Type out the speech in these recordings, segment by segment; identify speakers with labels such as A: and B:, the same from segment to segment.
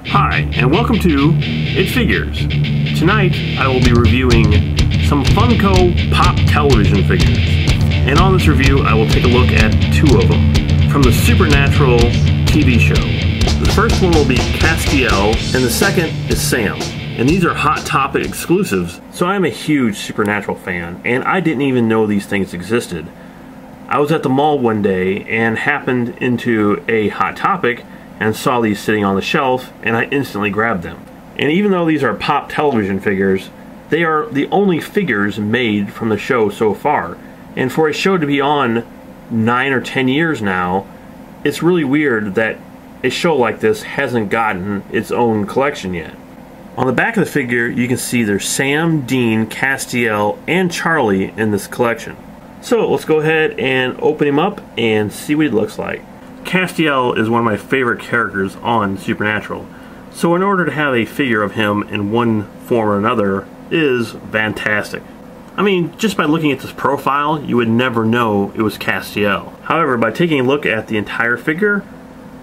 A: Hi, and welcome to It Figures. Tonight, I will be reviewing some Funko Pop television figures. And on this review, I will take a look at two of them from the Supernatural TV show. The first one will be Castiel, and the second is Sam. And these are Hot Topic exclusives, so I'm a huge Supernatural fan, and I didn't even know these things existed. I was at the mall one day and happened into a Hot Topic and saw these sitting on the shelf, and I instantly grabbed them. And even though these are pop television figures, they are the only figures made from the show so far. And for a show to be on 9 or 10 years now, it's really weird that a show like this hasn't gotten its own collection yet. On the back of the figure, you can see there's Sam, Dean, Castiel, and Charlie in this collection. So let's go ahead and open him up and see what he looks like. Castiel is one of my favorite characters on Supernatural, so in order to have a figure of him in one form or another is fantastic. I mean, just by looking at this profile, you would never know it was Castiel. However, by taking a look at the entire figure,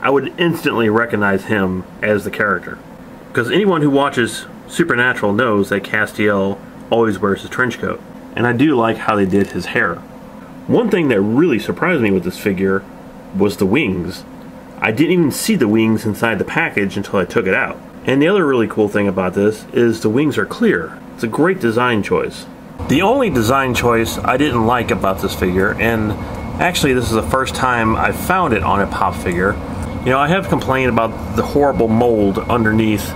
A: I would instantly recognize him as the character. Because anyone who watches Supernatural knows that Castiel always wears his trench coat. And I do like how they did his hair. One thing that really surprised me with this figure was the wings. I didn't even see the wings inside the package until I took it out. And the other really cool thing about this is the wings are clear. It's a great design choice. The only design choice I didn't like about this figure, and actually this is the first time I've found it on a pop figure. You know, I have complained about the horrible mold underneath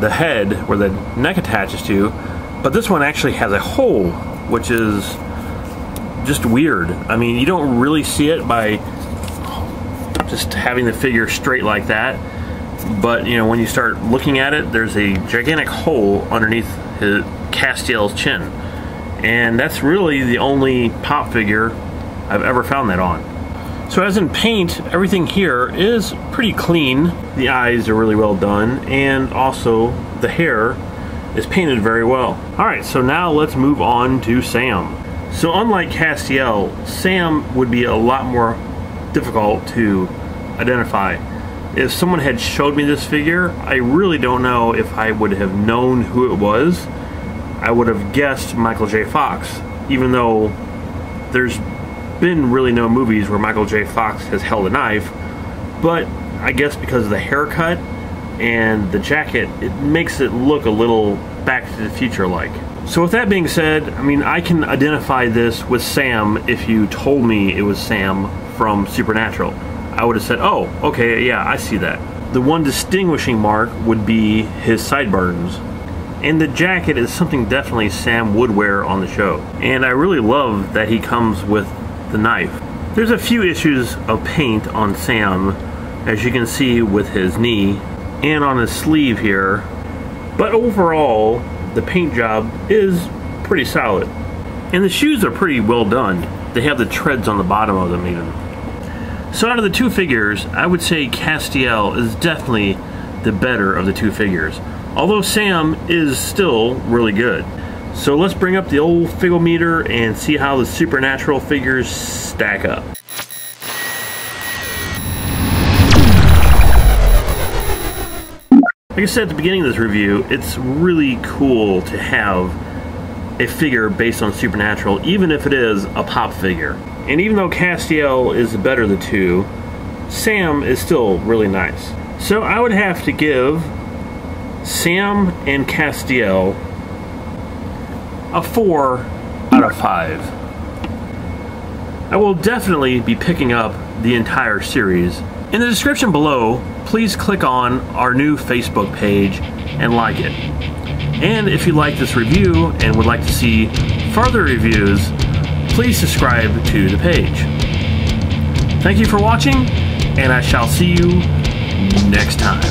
A: the head where the neck attaches to, but this one actually has a hole, which is just weird. I mean, you don't really see it by just having the figure straight like that, but you know, when you start looking at it, there's a gigantic hole underneath Castiel's chin, and that's really the only pop figure I've ever found that on. So as in paint, everything here is pretty clean. The eyes are really well done, and also the hair is painted very well. Alright, so now let's move on to Sam. So unlike Castiel, Sam would be a lot more difficult to identify. If someone had showed me this figure, I really don't know if I would have known who it was. I would have guessed Michael J. Fox, even though there's been really no movies where Michael J. Fox has held a knife, but I guess because of the haircut and the jacket, it makes it look a little Back to the Future like. So with that being said, I mean, I can identify this with Sam if you told me it was Sam from Supernatural. I would have said, oh, okay, yeah, I see that. The one distinguishing mark would be his sideburns. And the jacket is something definitely Sam would wear on the show. And I really love that he comes with the knife. There's a few issues of paint on Sam, as you can see with his knee and on his sleeve here. But overall, the paint job is pretty solid. And the shoes are pretty well done. They have the treads on the bottom of them even. So out of the two figures, I would say Castiel is definitely the better of the two figures. Although Sam is still really good. So let's bring up the old Figometer and see how the Supernatural figures stack up. Like I said at the beginning of this review, it's really cool to have a figure based on Supernatural, even if it is a pop figure. And even though Castiel is the better of the two, Sam is still really nice. So I would have to give Sam and Castiel a 4 out of 5. I will definitely be picking up the entire series. In the description below, please click on our new Facebook page and like it. And if you like this review and would like to see further reviews, please subscribe to the page. Thank you for watching, and I shall see you next time.